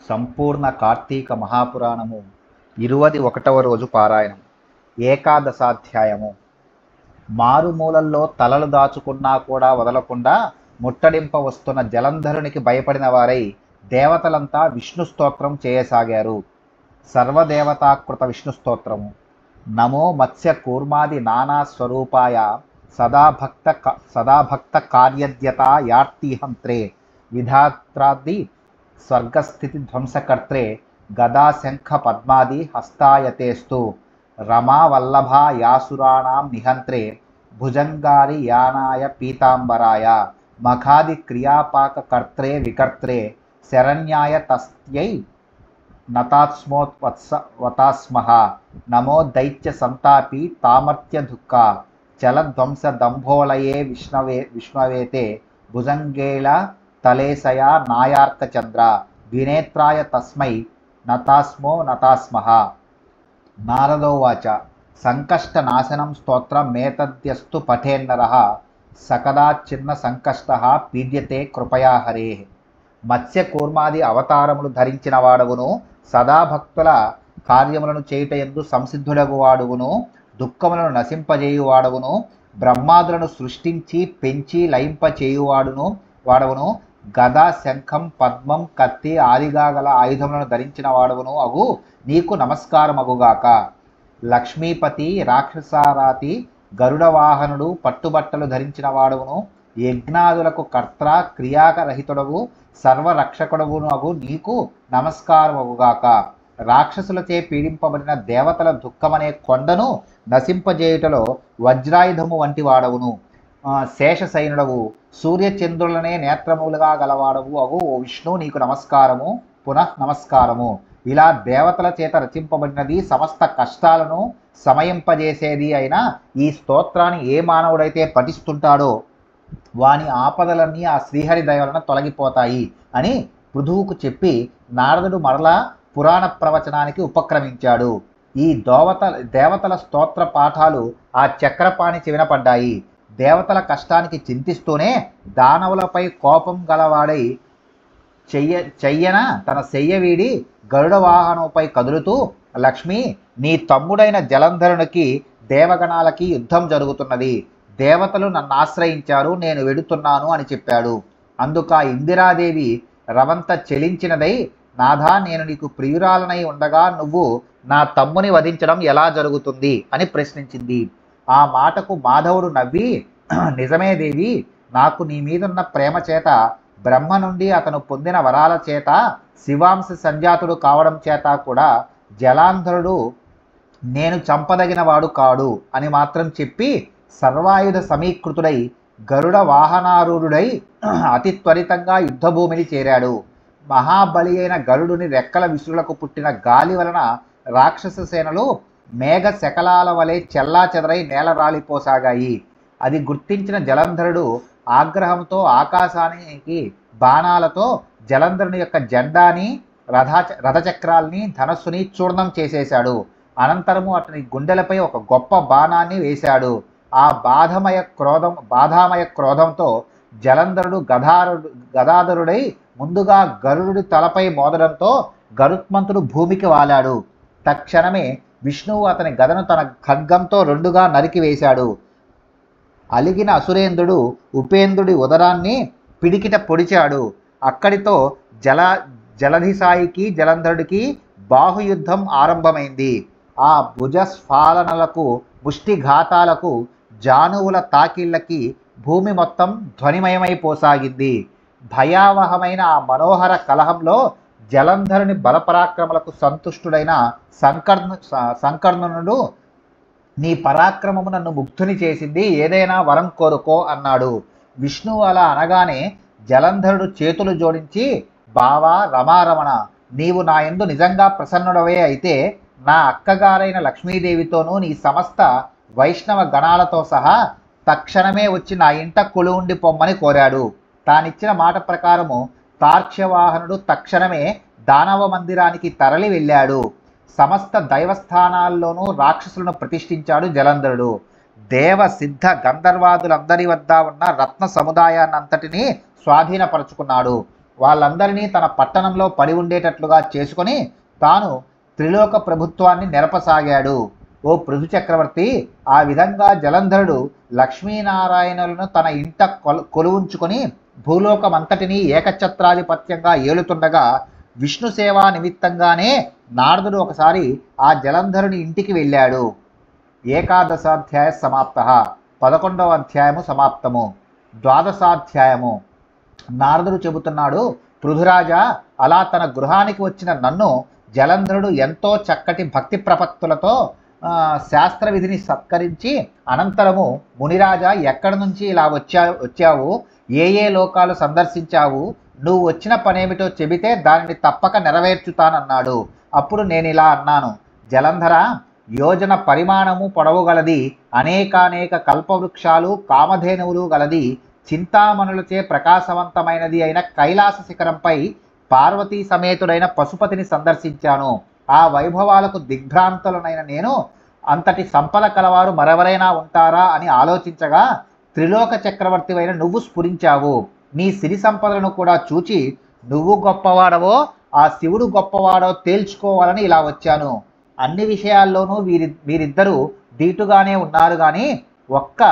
సంపూర్ణ కార్తీక మహాపురాణము 21వ రోజు పారాయణం. ఏకాదశాధ్యాయము. మారుమూలల్లో తలలు దాచుకున్నా కూడా వదలకుండా ముట్టడింప వస్తున్న జలంధరునికి భయపడిన వారై దేవతలంతా విష్ణు స్తోత్రం చేయసాగారు. సర్వదేవతాకృత విష్ణు స్తోత్రము. నమో మత్స్య కూర్మాది నానా స్వరూపాయ సదాభక్త కార్యద్యత యార్తిహంత్రే విధాత్రాది స్వర్గస్థితి ధ్వంసకర్త్రే గదాశంఖ పద్మాది హస్తాయతేస్తు రమావల్లభా యాసురాణాం నిహంత్రే భుజంగారి యానాయ పీతాంబరాయ మఖాది క్రియాపాక కర్త్రే వికర్త్రే శరణ్యాయ తస్యై నతాస్మోత్వతాస్మః నమో దైత్య సంతాపి తామర్త్య దుఃఖ చలధ్వంస దంభోళయే విష్ణవేతే భుజంగేళ తలేశయా నాయార్క చంద్ర ద్వినేత్రాయ తస్మై నతాస్మః. నారదోవాచ సంకష్టనాశనం స్తోత్రం మేతద్యస్తు పఠేన్నరః సకదాచిన్న సంకష్టః పీడ్యతే కృపయా హరేః. మత్స్య కూర్మాది అవతారములు ధరించిన వాడవును, సదాభక్తుల కార్యములను చేయుటయందు సంసిద్ధుడగు వాడువును, దుఃఖములను నశింపజేయువాడవును, బ్రహ్మాదులను సృష్టించి పెంచి లయింపచేయువాడవును, గద శంఖం పద్మం కత్తి ఆదిగా గల ఆయుధములను ధరించిన వాడవును అగు నీకు నమస్కారమగుగాక. లక్ష్మీపతి రాక్షసారాతి గరుడవాహనుడు పట్టుబట్టలు ధరించిన వాడవును, యజ్ఞాదులకు కర్త క్రియాకరహితుడవు సర్వరక్షకుడవును అగు నీకు నమస్కారమగుగాక. రాక్షసులచే పీడింపబడిన దేవతల దుఃఖమనే కొండను నశింపజేయుటలో వజ్రాయుధము వంటి వాడవును, శేషశయనుడవు సూర్యచంద్రులనే నేత్రములుగా గలవాడవు అగు ఓ విష్ణు నీకు నమస్కారము పునః నమస్కారము. ఇలా దేవతల చేత రచింపబడినది సమస్త కష్టాలను సమయింపజేసేది అయిన ఈ స్తోత్రాన్ని ఏ మానవుడైతే పఠిస్తుంటాడో వాని ఆపదలన్నీ ఆ శ్రీహరి దయ వలన తొలగిపోతాయి అని పృథువుకు చెప్పి నారదుడు మరలా పురాణ ప్రవచనానికి ఉపక్రమించాడు. ఈ దేవతల స్తోత్ర పాఠాలు ఆ చక్రపాణి చెవిన పడ్డాయి. దేవతల కష్టానికి చింతిస్తూనే దానవులపై కోపం గలవాడై చెయ్యన తన శయ్య వీడి గరుడ వాహనంపై కదులుతూ, లక్ష్మి, నీ తమ్ముడైన జలంధరునికి దేవగణాలకి యుద్ధం జరుగుతున్నది, దేవతలు నన్ను ఆశ్రయించారు, నేను వెడుతున్నాను అని చెప్పాడు. అందుక ఇందిరాదేవి రవంత చెలించినదై, నాథా, నేను నీకు ప్రియురాలనై ఉండగా నువ్వు నా తమ్ముని వధించడం ఎలా జరుగుతుంది అని ప్రశ్నించింది. ఆ మాటకు మాధవుడు నవ్వి, నిజమే దేవి, నాకు నీ మీదున్న ప్రేమ చేత, బ్రహ్మ నుండి అతను పొందిన వరాల చేత, శివాంశ సంజాతుడు కావడం చేత కూడా జలాంధరుడు నేను చంపదగిన వాడు కాడు అని మాత్రం చెప్పి సర్వాయుధ సమీకృతుడై గరుడ వాహనారూఢుడై అతి త్వరితంగా యుద్ధభూమిని చేరాడు. మహాబలి అయిన గరుడుని రెక్కల విసురులకు పుట్టిన గాలి వలన రాక్షస సేనలు మేఘ శకలాల వలె చెల్లా చెదరై నేల రాలిపోసాగాయి. అది గుర్తించిన జలంధరుడు ఆగ్రహంతో ఆకాశానికి బాణాలతో జలంధరుని యొక్క జెండాని, రథచక్రాల్ని, ధనస్సుని చూర్ణం చేసేశాడు. అనంతరము అతని గుండెలపై ఒక గొప్ప బాణాన్ని వేశాడు. ఆ బాధామయ క్రోధంతో జలంధరుడు గదాధరుడై ముందుగా గరుడుడి తలపై మోదడంతో గరుత్మంతుడు భూమికి వాలాడు. తక్షణమే విష్ణువు అతని గదను తన ఖడ్గంతో రెండుగా నరికివేశాడు. అలిగిన అసురేంద్రుడు ఉపేంద్రుడి ఉదరాన్ని పిడికిట పొడిచాడు. అక్కడితో జలధిసాయికి జలంధరుడికి బాహుయుద్ధం ఆరంభమైంది. ఆ భుజస్ఫాలనలకు, ముష్టిఘాతాలకు, జానువుల తాకిళ్ళకి భూమి మొత్తం ధ్వనిమయమైపోసాగింది. భయావహమైన ఆ మనోహర కలహంలో జలంధరుని బలపరాక్రమలకు సంతుష్టుడైన సంకర్ణనుడు, నీ పరాక్రమము నన్ను ముగ్ధుని చేసింది, ఏదైనా వరం కోరుకో అన్నాడు. విష్ణువు అలా అనగానే జలంధరుడు చేతులు జోడించి, బావా రమారమణ, నీవు నా యందు నిజంగా ప్రసన్నుడవే అయితే నా అక్కగారైన లక్ష్మీదేవితోనూ నీ సమస్త వైష్ణవ గణాలతో సహా తక్షణమే వచ్చి నా ఇంట కొలువుండి పొమ్మని కోరాడు. తానిచ్చిన మాట ప్రకారము తార్క్ష్యవాహనుడు తక్షణమే దానవ మందిరానికి తరలి వెళ్ళాడు. సమస్త దైవస్థానాల్లోనూ రాక్షసులను ప్రతిష్ఠించాడు జలంధరుడు. దేవ సిద్ధ గంధర్వాదులందరి వద్ద ఉన్న రత్న సముదాయాన్నంతటినీ స్వాధీనపరుచుకున్నాడు. వాళ్ళందరినీ తన పట్టణంలో పడి ఉండేటట్లుగా చేసుకొని తాను త్రిలోక ప్రభుత్వాన్ని నెరపసాగాడు. ఓ పృథు చక్రవర్తి, ఆ విధంగా జలంధరుడు లక్ష్మీనారాయణులను తన ఇంట కొలువుంచుకొని భూలోకమంతటినీ ఏకఛత్రాధిపత్యంగా ఏలుతుండగా విష్ణు సేవా నిమిత్తంగానే నారదుడు ఒకసారి ఆ జలంధరుని ఇంటికి వెళ్ళాడు. ఏకాదశాధ్యాయ సమాప్త. 11వ అధ్యాయము సమాప్తము. ద్వాదశాధ్యాయము. నారదుడు చెబుతున్నాడు, పృథురాజా, అలా తన గృహానికి వచ్చిన నన్ను జలంధరుడు ఎంతో చక్కటి భక్తి ప్రపత్తులతో శాస్త్ర విధిని సత్కరించి, అనంతరము మునిరాజా, ఎక్కడి నుంచి ఇలా వచ్చావు, ఏ ఏ లోకాలు సందర్శించావు, నువ్వు వచ్చిన పనేమిటో చెబితే దానిని తప్పక నెరవేర్చుతానన్నాడు. అప్పుడు నేను ఇలా అన్నాను, జలంధర, యోజన పరిమాణము పొడవు గలది, అనేకానేక కల్పవృక్షాలు కామధేనువులు గలది, చింతామణులచే ప్రకాశవంతమైనది అయిన కైలాస శిఖరంపై పార్వతీ సమేతుడైన పశుపతిని సందర్శించాను. ఆ వైభవాలకు దిగ్భ్రాంతులనైన నేను అంతటి సంపద కలవారు మరెవరైనా ఉంటారా అని ఆలోచించగా త్రిలోక చక్రవర్తివైన నువ్వు స్ఫురించావు. నీ సిరి సంపదలను కూడా చూచి నువ్వు గొప్పవాడవో ఆ శివుడు గొప్పవాడో తేల్చుకోవాలని ఇలా వచ్చాను. అన్ని విషయాల్లోనూ వీరిద్దరూ దీటుగానే ఉన్నారు, కానీ ఒక్క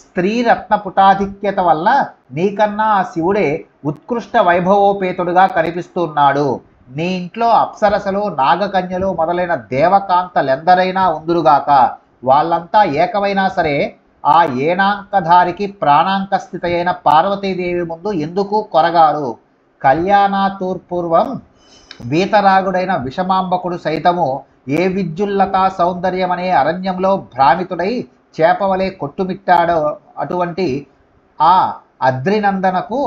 స్త్రీ రత్న పుటాధిక్యత వల్ల నీకన్నా ఆ శివుడే ఉత్కృష్ట వైభవోపేతుడుగా కనిపిస్తున్నాడు. నీ ఇంట్లో అప్సరసలు, నాగకన్యలు మొదలైన దేవకాంతలెందరైనా ఉందురుగాక, వాళ్ళంతా ఏకమైనా సరే ఆ ఏనాంకధారికి ప్రాణాంక స్థితి అయిన పార్వతీదేవి ముందు ఎందుకు కొరగారు? కళ్యాణాతూర్పూర్వం వీతరాగుడైన విషమాంబకుడు సైతము ఏ విద్యుల్లతా సౌందర్యమనే అరణ్యంలో భ్రామితుడై చేపవలే కొట్టుమిట్టాడో అటువంటి ఆ అద్రినందనకు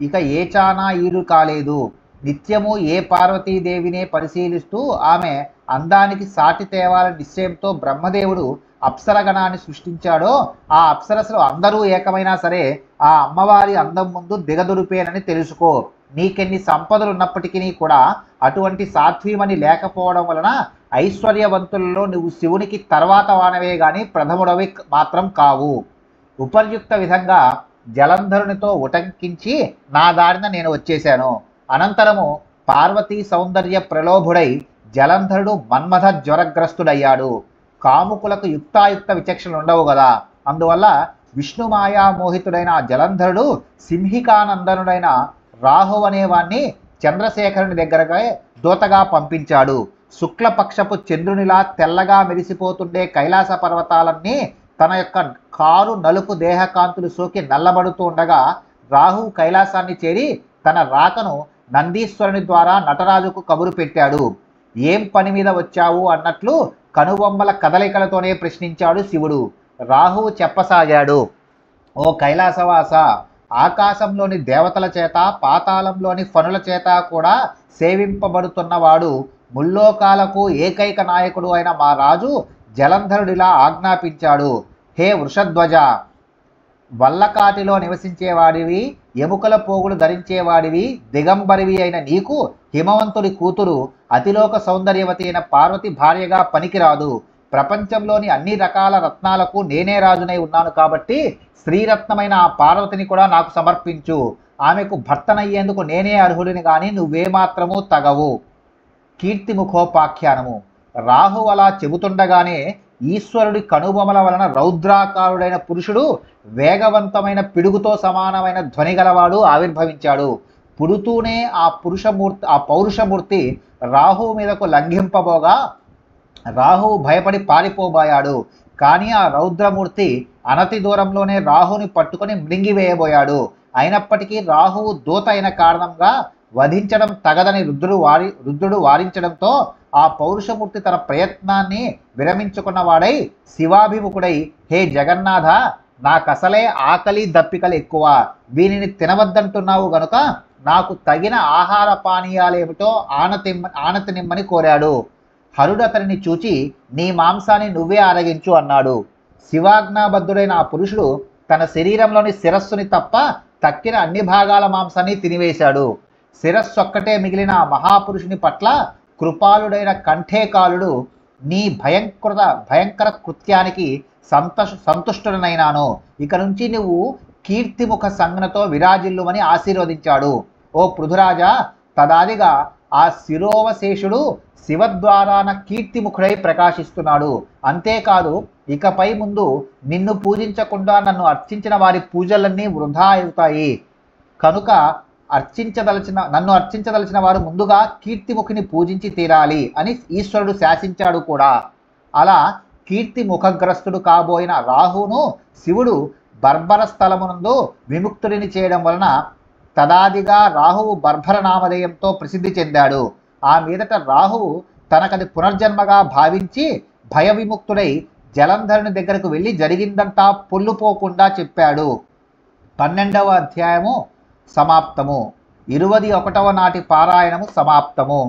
ఇక ఏ చానా ఈడు కాలేదు. నిత్యము ఏ పార్వతీదేవినే పరిశీలిస్తూ ఆమె అందానికి సాటి తేవాలని నిశ్చయంతో బ్రహ్మదేవుడు అప్సరగణాన్ని సృష్టించాడో ఆ అప్సరసలు అందరూ ఏకమైనా సరే ఆ అమ్మవారి అందం ముందు దిగదుడిపేనని తెలుసుకో. నీకెన్ని సంపదలున్నప్పటికీ కూడా అటువంటి సాత్వీమని లేకపోవడం వలన ఐశ్వర్యవంతులలో నువ్వు శివునికి తర్వాత వానవే గాని ప్రథముడవి మాత్రం కావు. ఉపర్యుక్త విధంగా జలంధరునితో ఉటంకించి నా దారిన నేను వచ్చేశాను. అనంతరము పార్వతీ సౌందర్య ప్రలోభుడై జలంధరుడు మన్మథ జ్వరగ్రస్తుడయ్యాడు. కాముకులకు యుక్తాయుక్త విచక్షణలు ఉండవు కదా, అందువల్ల విష్ణుమాయా మోహితుడైన ఆ జలంధరుడు సింహికానందనుడైన రాహు అనేవాణ్ణి చంద్రశేఖరుని దగ్గరగా దూతగా పంపించాడు. శుక్లపక్షపు చంద్రునిలా తెల్లగా మెరిసిపోతుండే కైలాస పర్వతాలన్నీ తన యొక్క కారు నలుపు దేహకాంతులు సోకి నల్లబడుతూ ఉండగా రాహు కైలాసాన్ని చేరి తన రాకను నందీశ్వరుని ద్వారా నటరాజుకు కబురు పెట్టాడు. ఏం పని మీద వచ్చావు అన్నట్లు కనుబొమ్మల కదలికలతోనే ప్రశ్నించాడు శివుడు. రాహువు చెప్పసాగాడు, ఓ కైలాసవాస, ఆకాశంలోని దేవతల చేత పాతాళంలోని ఫనుల చేత కూడా సేవింపబడుతున్నవాడు, ముల్లోకాలకు ఏకైక నాయకుడు అయిన మా రాజు జలంధరుడిలా ఆజ్ఞాపించాడు. హే వృషధ్వజ, వల్లకాటిలో నివసించేవాడివి, ఎముకల పోగులు ధరించేవాడివి, దిగంబరివి అయిన నీకు హిమవంతుడి కూతురు అతిలోక సౌందర్యవతి అయిన పార్వతి భార్యగా పనికిరాదు. ప్రపంచంలోని అన్ని రకాల రత్నాలకు నేనే రాజునై ఉన్నాను కాబట్టి శ్రీరత్నమైన ఆ పార్వతిని కూడా నాకు సమర్పించు. ఆమెకు భర్తనయ్యేందుకు నేనే అర్హుడిని గాని నువ్వేమాత్రమూ తగవు. కీర్తిముఖోపాఖ్యానము. రాహు అలా చెబుతుండగానే ఈశ్వరుడి కనుబొమల వలన రౌద్రాకారుడైన పురుషుడు వేగవంతమైన పిడుగుతో సమానమైన ధ్వని గలవాడు ఆవిర్భవించాడు. పుడుతూనే ఆ పౌరుషమూర్తి రాహువు మీదకు లంఘింపబోగా రాహువు భయపడి పారిపోబోయాడు. కానీ ఆ రౌద్రమూర్తి అనతి దూరంలోనే రాహుని పట్టుకొని మృంగివేయబోయాడు. అయినప్పటికీ రాహువు దూత అయిన కారణంగా వధించడం తగదని రుద్రుడు వారించడంతో ఆ పౌరుషమూర్తి తన ప్రయత్నాన్ని విరమించుకున్నవాడై శివాభిముఖుడై, హే జగన్నాథ, నాకసలే ఆకలి దప్పికలు ఎక్కువ, వీనిని తినవద్దంటున్నావు గనుక నాకు తగిన ఆహార పానీయాలేమిటో ఆనతినిమ్మని కోరాడు. హరుడు అతనిని చూచి నీ మాంసాన్ని నువ్వే ఆరగించు అన్నాడు. శివాజ్ఞాబద్ధుడైన ఆ పురుషుడు తన శరీరంలోని శిరస్సుని తప్ప తక్కిన అన్ని భాగాల మాంసాన్ని తినివేశాడు. శిరస్సొక్కటే మిగిలిన ఆ మహాపురుషుని పట్ల కృపాలుడైన కంఠేకాలుడు, నీ భయంకర కృత్యానికి సంతుష్టుడనైనాను, ఇక నుంచి నువ్వు కీర్తిముఖ సంజ్ఞతో విరాజిల్లుమని ఆశీర్వదించాడు. ఓ పృథురాజా, తదాదిగా ఆ శిరోవశేషుడు శివద్వారాన కీర్తిముఖుడై ప్రకాశిస్తున్నాడు. అంతేకాదు, ఇకపై ముందు నిన్ను పూజించకుండా నన్ను అర్చించిన వారి పూజలన్నీ వృధా అవుతాయి. కనుక నన్ను అర్చించదలిచిన వారు ముందుగా కీర్తిముఖిని పూజించి తీరాలి అని ఈశ్వరుడు శాసించాడు కూడా. అలా కీర్తిముఖగ్రస్తుడు కాబోయిన రాహువును శివుడు బర్భర స్థలమునందు విముక్తుడిని చేయడం వలన తదాదిగా రాహువు బర్భర నామధేయంతో ప్రసిద్ధి చెందాడు. ఆ మీదట రాహువు తనకది పునర్జన్మగా భావించి భయ విముక్తుడై జలంధరుని దగ్గరకు వెళ్ళి జరిగిందంతా పొల్లుపోకుండా చెప్పాడు. 12వ అధ్యాయము సమాప్తము. 21వ నాటి పారాయణము సమాప్తము.